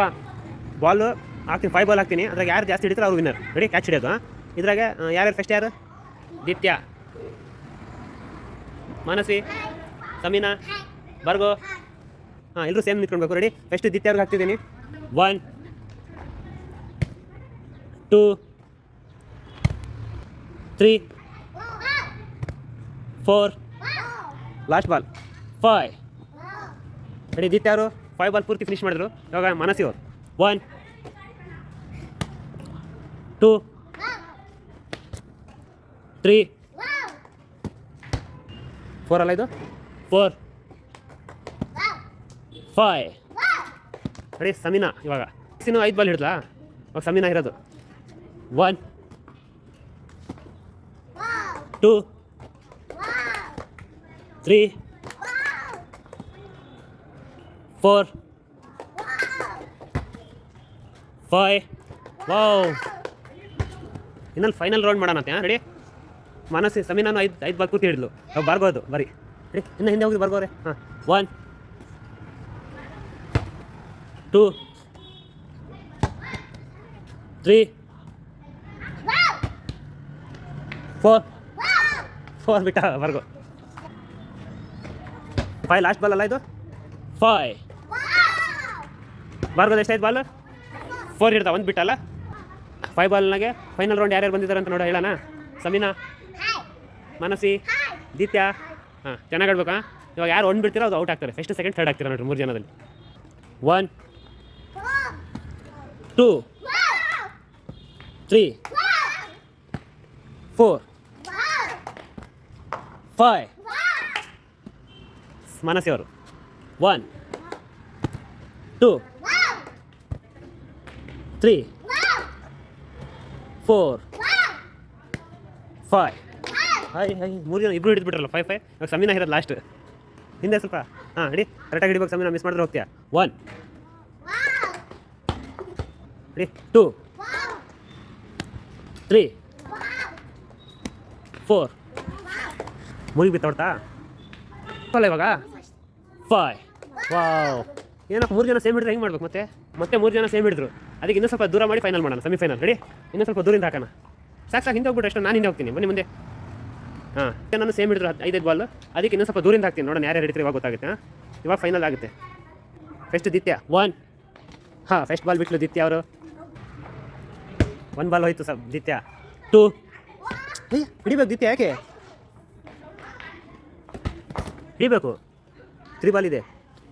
ನೋಡಪ್ಪ, ಬಾಲು ಹಾಕ್ತೀನಿ, 5 ಬಾಲ್ ಹಾಕ್ತೀನಿ. ಅದ್ರಾಗ ಯಾರು ಜಾಸ್ತಿ ಹಿಡಿತಾರೆ ಅವ್ರು ವಿನ್ನರ್. ರೆಡಿ, ಕ್ಯಾಚ್ ಹಿಡಿಯೋದು. ಇದ್ರಾಗ ಯಾರ್ಯಾರು ಫಸ್ಟ್? ಯಾರು? ದಿತ್ಯ, ಮಾನಸಿ, ಸಮೀನಾ, ಬರ್ಗೋ. ಹಾಂ, ಎಲ್ಲರೂ ಸೇಮ್ ನಿಂತ್ಕೊಳ್ಬೇಕು. ರೆಡಿ, ಫಸ್ಟ್ ದಿತ್ಯ ಅವ್ರಿಗೆ ಹಾಕ್ತಿದ್ದೀನಿ. 1 2 3 4 ಲಾಸ್ಟ್ ಬಾಲ್ 5. ರೆಡಿ, ದಿತ್ಯ ಅವರು 5 ಬಾಲ್ ಪೂರ್ತಿ ಫಿನಿಶ್ ಮಾಡಿದ್ರು. ಇವಾಗ ಮಾನಸಿ ಅವರು 1 2 3 4 ಅಲ್ಲ ಇದು 4 5. ರೆಡಿ, ಸಮೀನಾ ಇವಾಗ 5 ಬಾಲ್ ಹಿಡಿದ್ಲಾ? ಇವಾಗ ಸಮೀನಾ ಇರೋದು 1 2 3 4 5. ವಾವ್, ಇನ್ನೊಂದು ಫೈನಲ್ ರೌಂಡ್ ಮಾಡೋಣಂತೆ. ರೆಡಿ, ಮಾನಸಿ ಸಮೀನಾನು 5 ಬಾಲ್ ಪೂರ್ತಿ ಹಿಡಿದ್ಲು. ಅವಾಗ ಬರ್ಬೋದು ಬರೀ. ರೆಡಿ, ಇನ್ನು ಹಿಂದೆ ಹೋಗಿ ಬರ್ಬೋರೆ. ಹಾಂ, 1 2 3 4 ಬಿಟ್ಟ ಬರ್ಗೋ. 5 ಲಾಸ್ಟ್ ಬಾಲ್ ಅಲ್ಲ ಇದು? 5 ಬರ್ಗೋದು. ಎಷ್ಟಾಯ್ತು ಬಾಲ್? 4 ಹಿಡ್ದ, 1 ಬಿಟ್ಟಲ್ಲ. 5 ಬಾಲ್ನಾಗೆ ಫೈನಲ್ ರೌಂಡ್ ಯಾರ್ಯಾರು ಬಂದಿದ್ದಾರೆ ಅಂತ ನೋಡೋ, ಹೇಳೋಣ. ಸಮೀನಾ, ಮಾನಸಿ, ದಿತ್ಯ. ಹಾಂ, ಚೆನ್ನಾಗಿ ಆಡ್ಬೇಕಾ? ಇವಾಗ ಯಾರು 1 ಬಿಡ್ತೀರೋ ಅದು ಔಟ್ ಆಗ್ತಾರೆ. ಫಸ್ಟ್ ಸೆಕೆಂಡ್ ಥರ್ಡ್ ಆಗ್ತೀರ ನೋಡ್ರಿ 3 ಜನದಲ್ಲಿ. 1 2 3 4 5. ಮಾನಸಿ ಅವರು 1 2 3 4 5. ಹಾಯ್ 3 ಜನ ಇಬ್ಬರು ಹಿಡಿದ್ಬಿಟ್ರಲ್ಲ 5. ಇವಾಗ ಸಮೀನಾ ಇರೋದು ಲಾಸ್ಟ್. ಹಿಂದೆ ಸ್ವಲ್ಪ. ಹಾಂ, ರೆಡಿ, ಕರೆಕ್ಟಾಗಿ ಹಿಡಿಬೇಕು. ಸಮೀನಾ ಮಿಸ್ ಮಾಡಿದ್ರೆ ಹೋಗ್ತೀಯಾ. 1 ರೆಡಿ, 2 3 4 ಮುಗಿ ಬಿತ್ತೋಡ್ತಾ ಅಲ್ಲ ಇವಾಗ 5. ವಾವ್, ಏನಪ್ಪ 3 ಜನ ಸೇಮ್ ಹಿಡಿದ್ರೆ ಹೆಂಗೆ ಮಾಡ್ಬೇಕು? ಮತ್ತೆ 3 ಜನ ಸೇಮ್ ಹಿಡಿದ್ರು. ಅದಕ್ಕೆ ಇನ್ನೂ ಸ್ವಲ್ಪ ದೂರ ಮಾಡಿ ಫೈನಲ್ ಮಾಡೋಣ, ಸೆಮಿಫೈನಲ್. ರೆಡಿ, ಇನ್ನೂ ಸ್ವಲ್ಪ ದೂರಿಂದ ಹಾಕೋಣ. ಸಾಕು, ಹಿಂದೆ ಹೋಗ್ಬಿಟ್ಟು ಅಷ್ಟು ನಾನು ಹಿಂದೆ ಹೋಗ್ತೀನಿ. ಬನ್ನಿ ಮುಂದೆ. ಹಾಂ, ನಾನು ಸೇಮ್ ಹಿಡಿದ್ರು 5 ಬಾಲ್. ಅದಕ್ಕೆ ಇನ್ನೂ ಸ್ವಲ್ಪ ದೂರಿಂದ ಹಾಕ್ತೀನಿ. ನೋಡೋಣ ಯಾರ್ಯಾರು ಹಿಡಿದ್ರೆ ಇವಾಗ ಗೊತ್ತಾಗುತ್ತೆ. ಹಾಂ, ಇವಾಗ ಫೈನಲ್ ಆಗುತ್ತೆ. ಫಸ್ಟ್ ದಿತ್ಯ 1. ಹಾಂ, ಫಸ್ಟ್ ಬಾಲ್ ಬಿಟ್ಲು ದಿತ್ಯ ಅವರು. 1 ಬಾಲ್ ಹೋಯ್ತು ದಿತ್ಯ. 2 ಹಿಡಿಬೇಕು ದಿತ್ಯ, ಯಾಕೆ ಹಿಡಿಬೇಕು? 3 ಬಾಲ್ ಇದೆ.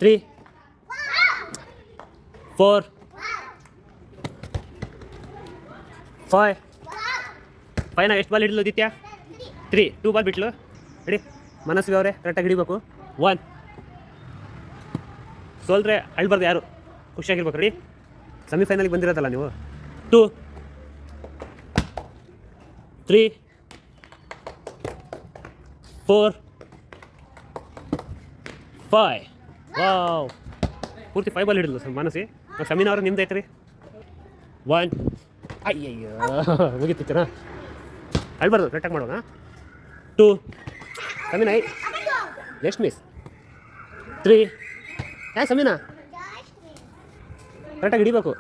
3 4 5. ಫೈನಲ್ ಎಷ್ಟು ಬಾಲ್ ಹಿಡಿದ್ಲು ದಿತ್ಯ? 3. 2 ಬಾಲ್ ಬಿಟ್ಲು. ರೆಡಿ, ಮನಸ್ವಿ ಅವರೇ ಕರೆಕ್ಟಾಗಿ ಹಿಡಿಬೇಕು. 1 ಸೋಲ್ದ್ರೆ ಅಳ್ಬಾರ್ದು ಯಾರು, ಖುಷಿಯಾಗಿರ್ಬೇಕು. ರೆಡಿ, ಸೆಮಿಫೈನಲ್ಗೆ ಬಂದಿರೋದಲ್ಲ ನೀವು. 2 3 4 5. ವಾವ್, ಪೂರ್ತಿ 5 ಬಾಲ್ ಹಿಡಿದ್ಲು ಮಾನಸಿ. ಸಮೀನಾ ಅವರು ನಿಮ್ದು ಐತ್ರಿ. 1 ಅಯ್ಯಯ್ಯೋ ಮುಗಿತಿತ್ತನಾ? ಅಳ್ಬಾರ್ದು, ಕರೆಕ್ಟಾಗಿ ಮಾಡೋಣ. 2 ಸಮೀನಾ ಜಸ್ಟ್ ಮಿಸ್. 3 ಸಮೀನಾ ಕರೆಕ್ಟಾಗಿ ಹಿಡಿಬೇಕು.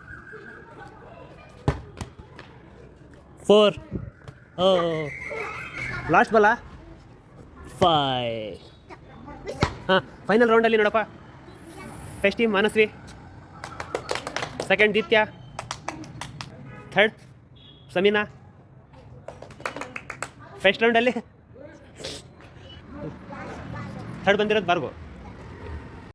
4 ಲಾಸ್ಟ್ ಬಾಲ 5. ಹಾಂ, ಫೈನಲ್ ರೌಂಡಲ್ಲಿ ನೋಡಪ್ಪ. First team Manasvi, second Ditya, third Sameena. First ರೌಂಡಲ್ಲಿ ಥರ್ಡ್ ಬಂದಿರೋದು ಬಾರ್ಗೋ.